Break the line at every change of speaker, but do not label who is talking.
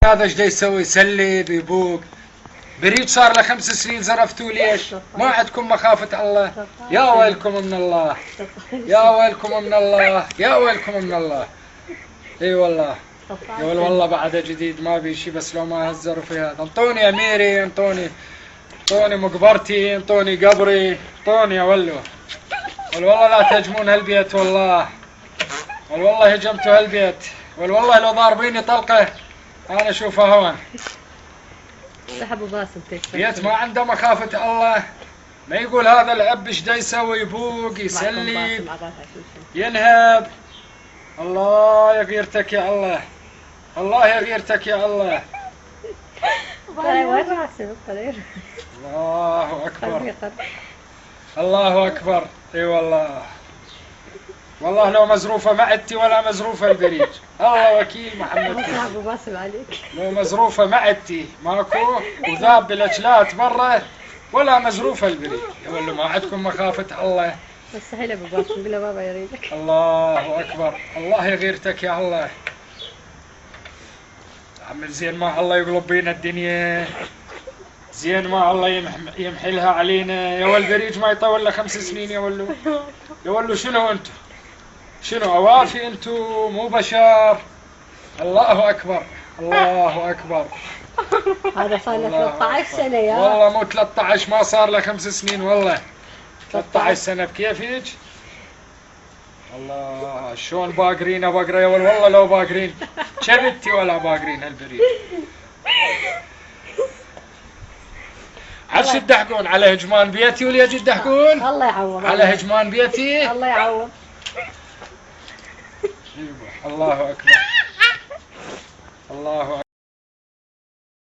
هذا ايش دا يسوي؟ يسلب يبوق. بريد صار له 5 سنين زرفتوا ليش؟ ما عندكم مخافة الله؟ يا ويلكم من الله، يا ويلكم من الله، يا ويلكم من الله. اي والله يقول والله بعد جديد ما بي شي، بس لو ما هزروا في هذا. انطوني اميري، انطوني مقبرتي، انطوني قبري، انطوني يا ولو. والله لا تهجمون هالبيت والله، والله هجمتوا هالبيت، والله لو ضاربيني طلقه انا اشوفها هون.
سحبوا باسم
بيت ما عنده مخافة الله، ما يقول هذا الاب ايش دا يسوي؟ يبوق يسلب ينهب. الله يغيرتك يا الله، الله يغيرتك يا الله. الله اكبر، الله اكبر. اي والله، والله لو مزروفه معدتي ولا مزروفه البريج، الله وكيل محمد. لو مزروفه معدتي ماكو وذاب بالاجلات برا ولا مزروفه البريج. يقول له ما عندكم مخافه الله.
مستحيل ابو باسم، قول له بابا يريدك.
الله اكبر، الله يغيرتك يا الله. عمل زين ما الله يقلب بينا الدنيا، زين ما الله يمحلها علينا. يا والبريج ما يطول له 5 سنين يا ولو. يا ولو شنو انتم؟ شنو اوافي انتم؟ مو بشر. الله اكبر، الله اكبر.
هذا صار له 13 سنة يا
والله مو 13، ما صار له 5 سنين والله. 13 سنة بكيفك؟ الله شلون باقرين بقرة يا والله لو باقرين شبتي ولا باقرين هالبريد. عاد شو تدحقون على هجمان بيتي ولا يجي تدحقون؟
الله يعوض
على هجمان بيتي؟
الله يعوض.
الله اكبر، الله اكبر.